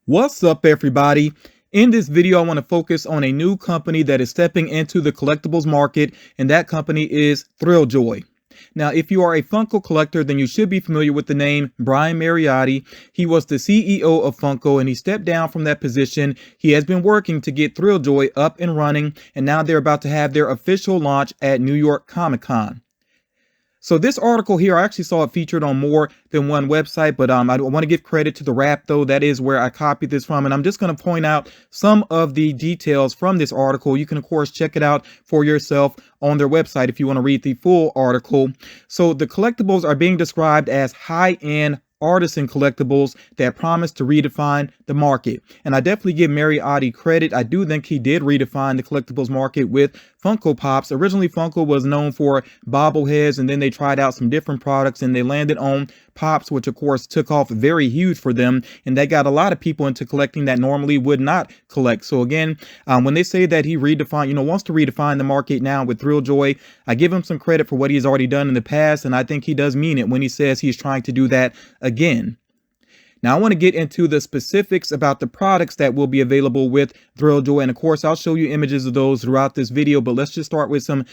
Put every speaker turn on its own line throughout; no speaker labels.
What's up, everybody? In this video, I want to focus on a new company that is stepping into the collectibles market, and that company is Thrilljoy. Now, if you are a Funko collector, then you should be familiar with the name Brian Mariotti. He was the CEO of Funko, and he stepped down from that position. He has been working to get Thrilljoy up and running, and now they're about to have their official launch at New York Comic Con. So this article here, I actually saw it featured on more than one website, but I want to give credit to the Wrap, though. That is where I copied this from, and I'm just going to point out some of the details from this article. You can, of course, check it out for yourself on their website if you want to read the full article. So the collectibles are being described as high-end artisan collectibles that promise to redefine the market. And I definitely give Mariotti credit. I do think he did redefine the collectibles market with Funko Pops. Originally, Funko was known for bobbleheads, and then they tried out some different products, and they landed on Pops, which of course took off very huge for them, and that got a lot of people into collecting that normally would not collect. So again, when they say that he redefined, wants to redefine the market now with Thrilljoy, I give him some credit for what he's already done in the past, and I think he does mean it when he says he's trying to do that again. Now, I want to get into the specifics about the products that will be available with Thrilljoy, and of course, I'll show you images of those throughout this video, but let's just start with some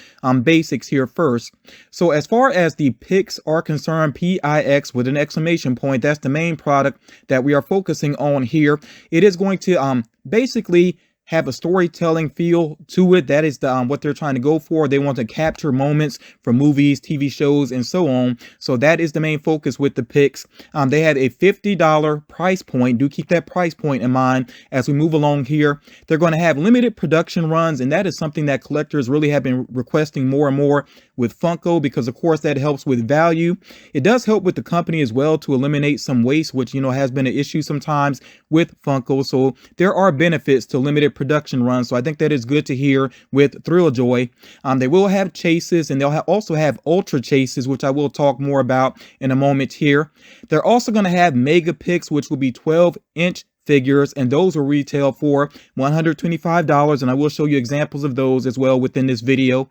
basics here first. So as far as the Pix are concerned, P-I-X with an exclamation point, that's the main product that we are focusing on here. It is going to basically have a storytelling feel to it. That is what they're trying to go for. They want to capture moments from movies, TV shows, and so on. So that is the main focus with the Pix. They have a $50 price point. Do keep that price point in mind as we move along here. They're going to have limited production runs, and that is something that collectors really have been requesting more and more with Funko, because of course that helps with value. It does help with the company as well to eliminate some waste, which has been an issue sometimes with Funko. So there are benefits to limited production runs. So I think that is good to hear with Thrilljoy. They will have chases, and they'll also have ultra chases, which I will talk more about in a moment here. They're also going to have mega picks, which will be 12-inch figures, and those will retail for $125, and I will show you examples of those as well within this video.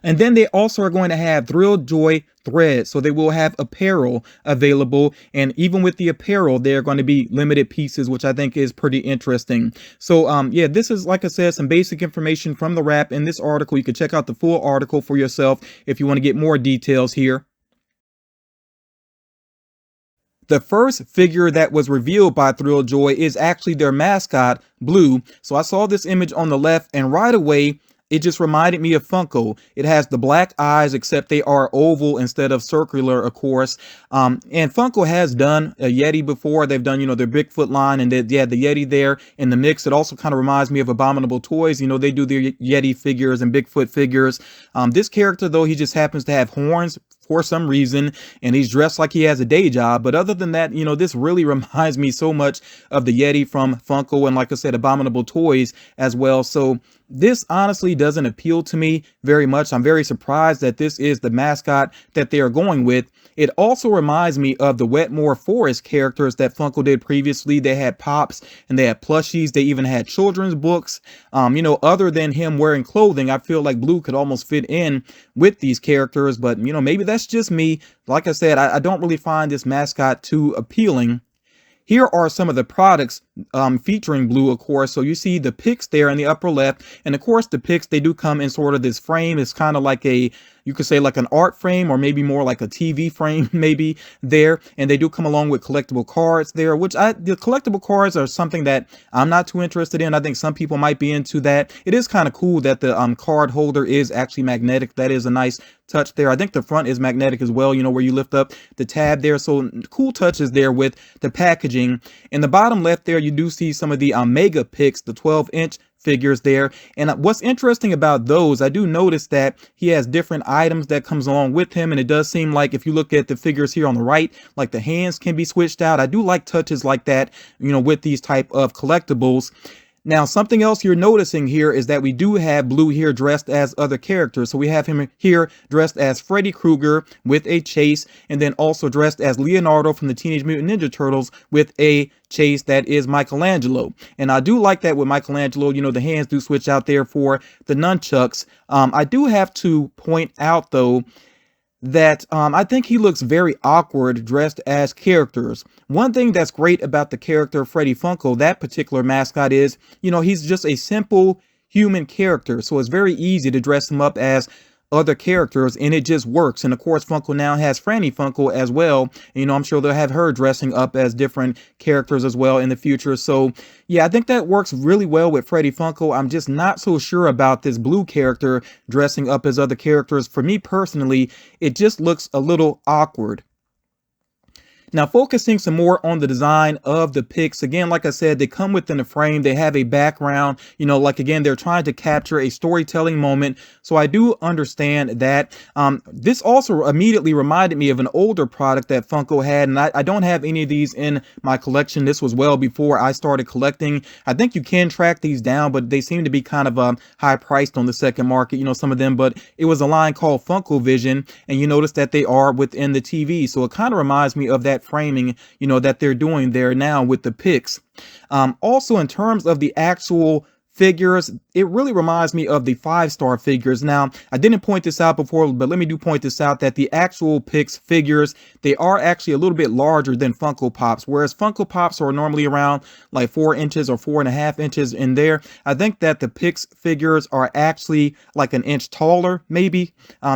And then they also are going to have Thrilljoy threads, so they will have apparel available, and even with the apparel, they're going to be limited pieces, which I think is pretty interesting. So yeah, this is, like I said, some basic information from the Wrap in this article. You can check out the full article for yourself if you want to get more details here. The first figure that was revealed by Thrilljoy is actually their mascot, Blue. So I saw this image on the left, and right away, it just reminded me of Funko. It has the black eyes, except they are oval instead of circular, of course. And Funko has done a Yeti before. They've done, their Bigfoot line, and they had the Yeti there in the mix. It also kind of reminds me of Abominable Toys. They do their Yeti figures and Bigfoot figures. This character, though, he just happens to have horns for some reason, and he's dressed like he has a day job. But other than that, this really reminds me so much of the Yeti from Funko, and like I said, Abominable Toys as well. So this honestly doesn't appeal to me very much. I'm very surprised that this is the mascot that they are going with. It also reminds me of the Wetmore Forest characters that Funko did previously. They had Pops, and they had plushies. They even had children's books. Other than him wearing clothing, I feel like Blue could almost fit in with these characters, but maybe that's just me. Like I said, I don't really find this mascot too appealing. Here are some of the products featuring Blue, of course. So you see the Pix there in the upper left. And of course, the Pix, they do come in sort of this frame. It's kind of like you could say like an art frame, or maybe more like a TV frame, maybe there. And they do come along with collectible cards there, which the collectible cards are something that I'm not too interested in. I think some people might be into that. It is kind of cool that the card holder is actually magnetic. That is a nice touch there. I think the front is magnetic as well, where you lift up the tab there. So cool touches there with the packaging. In the bottom left there, you do see some of the mega picks, the 12-inch figures there. And what's interesting about those, I do notice that he has different items that comes along with him, and it does seem like if you look at the figures here on the right, like the hands can be switched out. I do like touches like that, with these type of collectibles. Now, something else you're noticing here is that we do have Blue here dressed as other characters. So we have him here dressed as Freddy Krueger with a chase, and then also dressed as Leonardo from the Teenage Mutant Ninja Turtles with a chase that is Michelangelo. And I do like that with Michelangelo, the hands do switch out there for the nunchucks. I do have to point out, though, that I think he looks very awkward dressed as characters. One thing that's great about the character Freddy Funko, that particular mascot, is, he's just a simple human character. So it's very easy to dress him up as other characters and it just works. And of course, Funko now has Franny Funko as well. And, I'm sure they'll have her dressing up as different characters as well in the future. So yeah, I think that works really well with Freddy Funko. I'm just not so sure about this blue character dressing up as other characters. For me personally, it just looks a little awkward. Now, focusing some more on the design of the pics. Again, like I said, they come within a frame. They have a background, like, again, they're trying to capture a storytelling moment. So I do understand that. This also immediately reminded me of an older product that Funko had, and I don't have any of these in my collection. This was well before I started collecting. I think you can track these down, but they seem to be kind of high priced on the second market, some of them. But it was a line called Funko Vision, and you notice that they are within the TV. So it kind of reminds me of that framing, that they're doing there now with the pics. Also, in terms of the actual figures, it really reminds me of the 5-star figures. Now, I didn't point this out before, but let me point this out, that the actual Pix figures, they are actually a little bit larger than Funko Pops. Whereas Funko Pops are normally around like 4 inches or 4.5 inches in there, I think that the Pix figures are actually like an inch taller, maybe.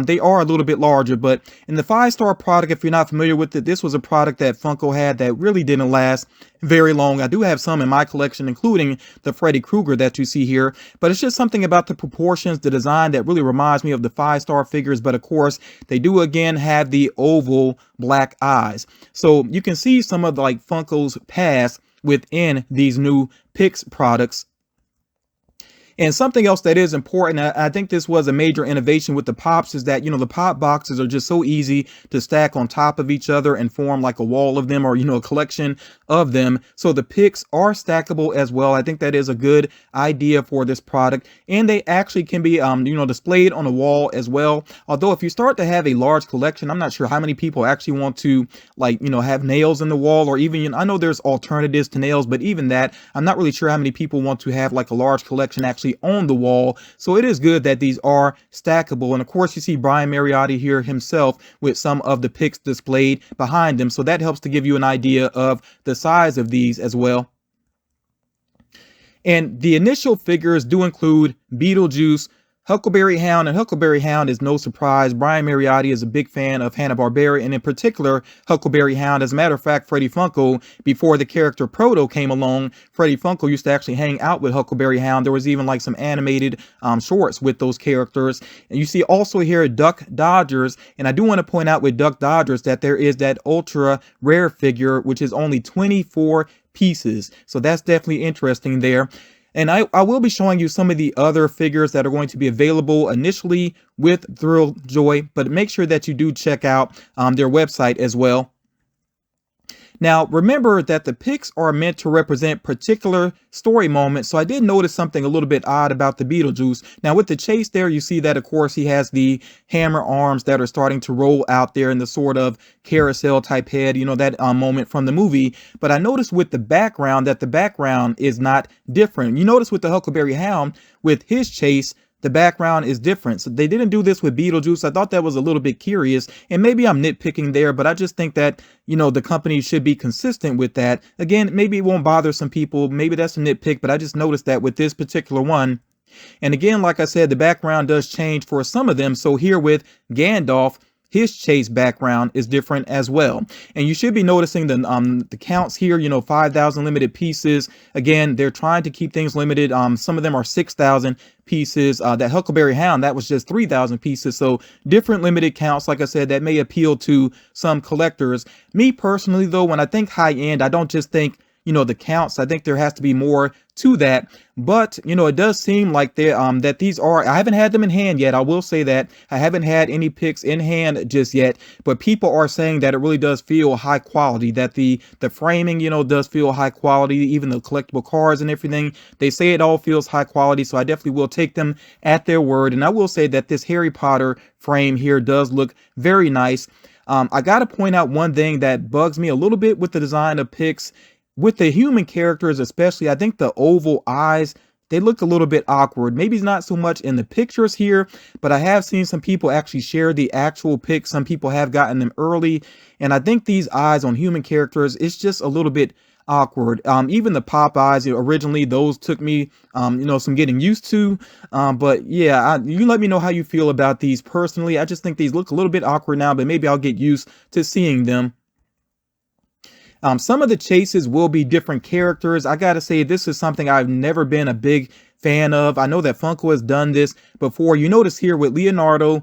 They are a little bit larger, but in the 5-star product, if you're not familiar with it, this was a product that Funko had that really didn't last very long. I do have some in my collection, including the Freddy Krueger that you see here, but it's just something about the proportions, the design, that really reminds me of the 5-star figures. But of course, they do again have the oval black eyes. So you can see some of the like Funko's past within these new Pix products. And something else that is important, I think this was a major innovation with the Pops, is that, the Pop boxes are just so easy to stack on top of each other and form like a wall of them, or, a collection of them. So the Pix are stackable as well. I think that is a good idea for this product. And they actually can be, displayed on a wall as well. Although if you start to have a large collection, I'm not sure how many people actually want to, like, have nails in the wall, or even, I know there's alternatives to nails, but even that, I'm not really sure how many people want to have like a large collection actually on the wall. So it is good that these are stackable. And of course, you see Brian Mariotti here himself with some of the pics displayed behind him. So that helps to give you an idea of the size of these as well. And the initial figures do include Beetlejuice, Huckleberry Hound, and Huckleberry Hound is no surprise. Brian Mariotti is a big fan of Hanna-Barbera, and in particular, Huckleberry Hound. As a matter of fact, Freddy Funko, before the character Proto came along, Freddy Funko used to actually hang out with Huckleberry Hound. There was even like some animated shorts with those characters. And you see also here Duck Dodgers, and I do want to point out with Duck Dodgers that there is that ultra rare figure, which is only 24 pieces. So that's definitely interesting there. And I will be showing you some of the other figures that are going to be available initially with Thrilljoy, but make sure that you do check out their website as well. Now, remember that the pics are meant to represent particular story moments. So I did notice something a little bit odd about the Beetlejuice. Now, with the chase there, you see that, of course, he has the hammer arms that are starting to roll out there in the sort of carousel type head, that moment from the movie. But I noticed with the background that the background is not different. You notice with the Huckleberry Hound, with his chase, the background is different. So they didn't do this with Beetlejuice. I thought that was a little bit curious, and maybe I'm nitpicking there, but I just think that, the company should be consistent with that. Again, maybe it won't bother some people. Maybe that's a nitpick, but I just noticed that with this particular one. And again, like I said, the background does change for some of them. So here with Gandalf, his chase background is different as well. And you should be noticing the counts here, 5,000 limited pieces. Again, they're trying to keep things limited. Some of them are 6,000 pieces. That Huckleberry Hound, that was just 3,000 pieces. So different limited counts, like I said, that may appeal to some collectors. Me personally, though, when I think high end, I don't just think, the counts. I think there has to be more to that. But, it does seem like they that these are, I haven't had them in hand yet. I will say that I haven't had any pics in hand just yet, but people are saying that it really does feel high quality, that the framing, does feel high quality, even the collectible cards and everything. They say it all feels high quality. So I definitely will take them at their word. And I will say that this Harry Potter frame here does look very nice. I got to point out one thing that bugs me a little bit with the design of pics. With the human characters, especially, I think the oval eyes, they look a little bit awkward. Maybe not so much in the pictures here, but I have seen some people actually share the actual pics. Some people have gotten them early, and I think these eyes on human characters, it's just a little bit awkward. Even the pop eyes, originally those took me some getting used to, but yeah, you let me know how you feel about these. Personally, I just think these look a little bit awkward now, but maybe I'll get used to seeing them. Some of the chases will be different characters. I gotta say, this is something I've never been a big fan of. I know that Funko has done this before. You notice here with Leonardo,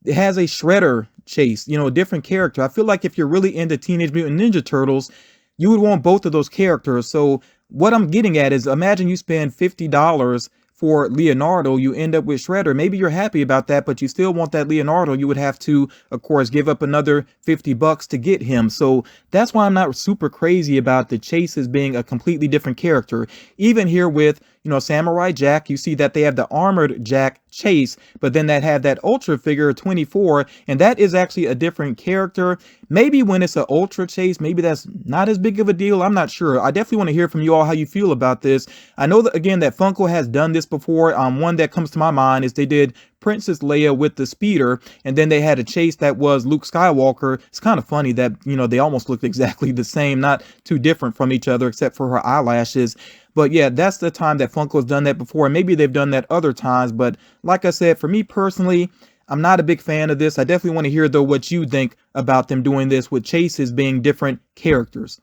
it has a Shredder chase, a different character. I feel like if you're really into Teenage Mutant Ninja Turtles, you would want both of those characters. So what I'm getting at is, imagine you spend $50 for Leonardo, you end up with Shredder. Maybe you're happy about that, but you still want that Leonardo. You would have to, of course, give up another $50 to get him. So that's why I'm not super crazy about the chases being a completely different character. Even here with, Samurai Jack, you see that they have the Armored Jack chase, but then that had that Ultra figure 24, and that is actually a different character. Maybe when it's an Ultra chase, maybe that's not as big of a deal. I'm not sure. I definitely want to hear from you all how you feel about this. I know that, again, that Funko has done this before. One that comes to my mind is they did Princess Leia with the speeder, and then they had a chase that was Luke Skywalker. It's kind of funny that, they almost looked exactly the same, not too different from each other except for her eyelashes. But yeah, that's the time that Funko's done that before, and maybe they've done that other times. But like I said, for me personally, I'm not a big fan of this. I definitely want to hear, though, what you think about them doing this with chases being different characters.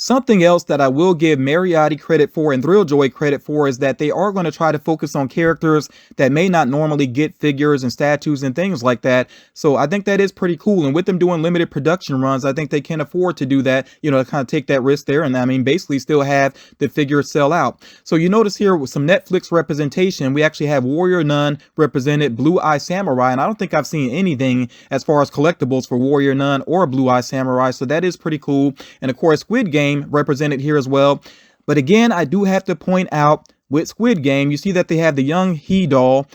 Something else that I will give Marion credit for and Thrilljoy credit for is that they are going to try to focus on characters that may not normally get figures and statues and things like that. So I think that is pretty cool. And with them doing limited production runs, I think they can afford to do that, to kind of take that risk there. And I mean, basically still have the figures sell out. So you notice here with some Netflix representation, we actually have Warrior Nun represented, Blue Eye Samurai. And I don't think I've seen anything as far as collectibles for Warrior Nun or Blue Eye Samurai. So that is pretty cool. And of course, Squid Game represented here as well. But again, I do have to point out with Squid Game, you see that they have the Young He doll.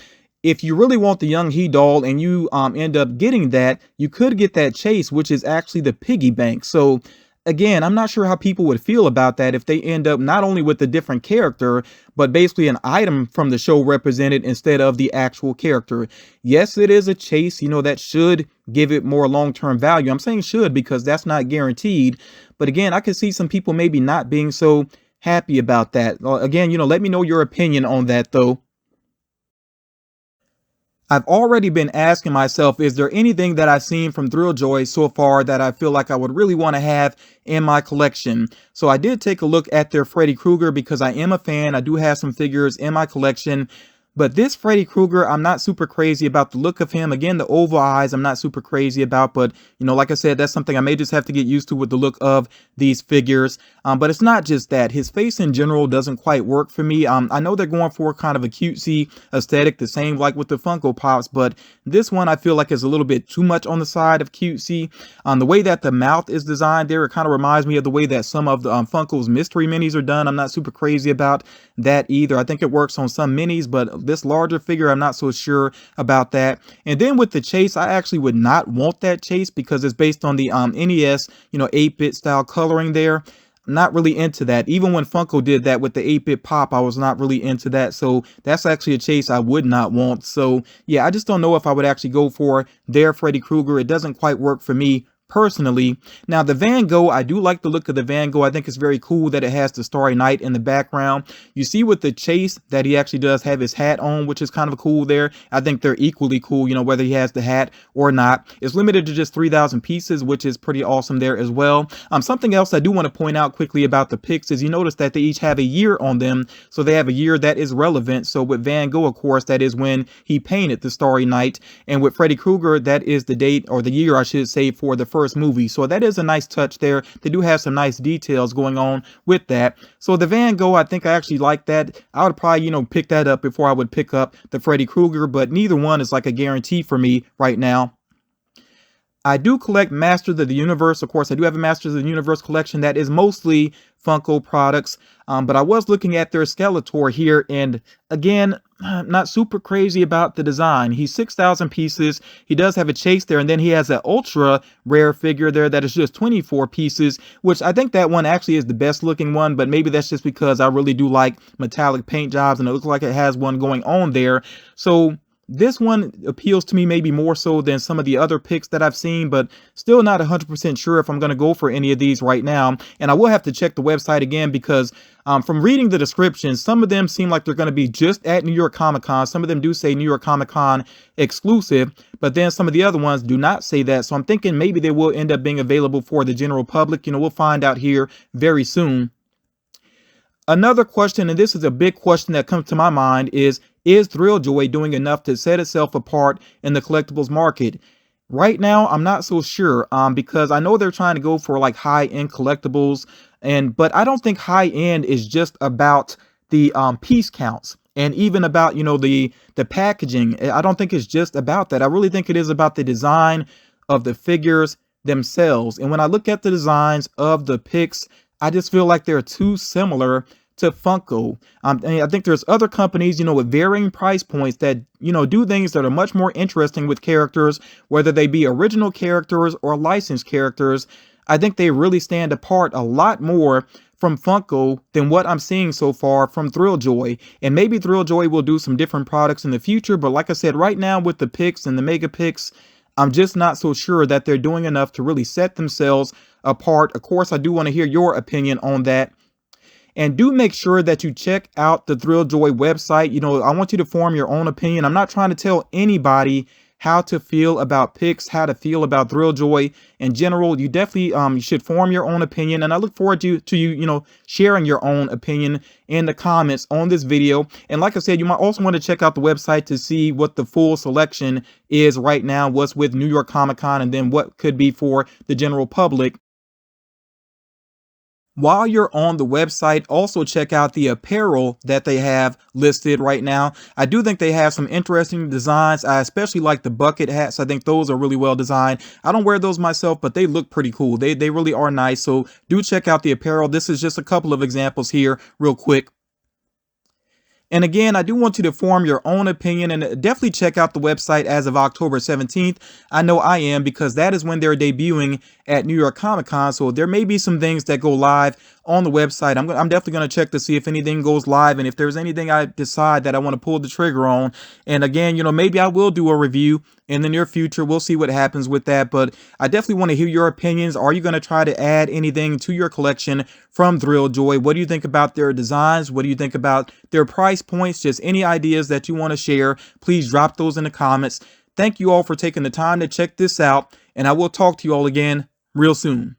If you really want the Young He doll and you end up getting that, you could get that chase, which is actually the piggy bank. So again, I'm not sure how people would feel about that if they end up not only with a different character, but basically an item from the show represented instead of the actual character. Yes, it is a chase, that should give it more long-term value. I'm saying should because that's not guaranteed. But again, I could see some people maybe not being so happy about that. Again, let me know your opinion on that, though. I've already been asking myself, is there anything that I've seen from Thrilljoy so far that I feel like I would really want to have in my collection? So I did take a look at their Freddy Krueger because I am a fan. I do have some figures in my collection. But this Freddy Krueger, I'm not super crazy about the look of him. Again, the oval eyes, I'm not super crazy about. But, like I said, that's something I may just have to get used to with the look of these figures. But it's not just that. His face in general doesn't quite work for me. I know they're going for kind of a cutesy aesthetic, the same like with the Funko Pops. But this one I feel like is a little bit too much on the side of cutesy. The way that the mouth is designed there, it kind of reminds me of the way that some of the Funko's mystery minis are done. I'm not super crazy about that either. I think it works on some minis, but this larger figure, I'm not so sure about that. And then with the chase, I actually would not want that chase because it's based on the NES, 8-bit style coloring there. I'm not really into that. Even when Funko did that with the 8-bit pop, I was not really into that. So that's actually a chase I would not want. So yeah, I just don't know if I would actually go for their Freddy Krueger. It doesn't quite work for me personally. Now the Van Gogh, I do like the look of the Van Gogh. I think it's very cool that it has the Starry Night in the background. You see with the chase that he actually does have his hat on, which is kind of cool there. I think they're equally cool, whether he has the hat or not. It's limited to just 3,000 pieces, which is pretty awesome there as well. Something else I do want to point out quickly about the pics is you notice that they each have a year on them. So they have a year that is relevant. So with Van Gogh, of course, that is when he painted the Starry Night. And with Freddy Krueger, that is the date, or the year I should say, for the first movie. So that is a nice touch there. They do have some nice details going on with that. So the Van Gogh, I think I actually like that. I would probably, pick that up before I would pick up the Freddy Krueger, but neither one is like a guarantee for me right now. I do collect Masters of the Universe. Of course, I do have a Masters of the Universe collection that is mostly Funko products. But I was looking at their Skeletor here, and again, not super crazy about the design. He's 6,000 pieces. He does have a chase there, and then he has an ultra rare figure there that is just 24 pieces, which I think that one actually is the best looking one, but maybe that's just because I really do like metallic paint jobs, and it looks like it has one going on there. So this one appeals to me maybe more so than some of the other picks that I've seen, but still not 100% sure if I'm going to go for any of these right now. And I will have to check the website again because from reading the descriptions, some of them seem like they're going to be just at New York Comic Con. Some of them do say New York Comic Con exclusive, but then some of the other ones do not say that. So I'm thinking maybe they will end up being available for the general public. We'll find out here very soon. Another question, and this is a big question that comes to my mind, is Thrilljoy doing enough to set itself apart in the collectibles market? Right now, I'm not so sure because I know they're trying to go for like high-end collectibles, but I don't think high-end is just about the piece counts and even about, the packaging. I don't think it's just about that. I really think it is about the design of the figures themselves. And when I look at the designs of the picks, I just feel like they're too similar to Funko. And I think there's other companies, with varying price points that, do things that are much more interesting with characters, whether they be original characters or licensed characters. I think they really stand apart a lot more from Funko than what I'm seeing so far from Thrilljoy. And maybe Thrilljoy will do some different products in the future. But like I said, right now with the picks and the mega picks, I'm just not so sure that they're doing enough to really set themselves apart. Of course, I do want to hear your opinion on that. And do make sure that you check out the Thrilljoy website. I want you to form your own opinion. I'm not trying to tell anybody how to feel about picks, how to feel about Thrilljoy in general. You definitely you should form your own opinion, and I look forward to you sharing your own opinion in the comments on this video. And like I said, you might also want to check out the website to see what the full selection is right now, what's with New York Comic Con, and then what could be for the general public. While you're on the website, also check out the apparel that they have listed right now. I do think they have some interesting designs. I especially like the bucket hats. I think those are really well designed. I don't wear those myself, but they look pretty cool. They really are nice. So do check out the apparel. This is just a couple of examples here real quick. And again, I do want you to form your own opinion and definitely check out the website as of October 17th. I know I am because that is when they're debuting at New York Comic Con. So there may be some things that go live on the website. I'm definitely going to check to see if anything goes live and if there's anything I decide that I want to pull the trigger on. And again, maybe I will do a review in the near future. We'll see what happens with that. But I definitely want to hear your opinions. Are you going to try to add anything to your collection from Thrilljoy? What do you think about their designs? What do you think about their price points? Just any ideas that you want to share, please drop those in the comments. Thank you all for taking the time to check this out, and I will talk to you all again real soon.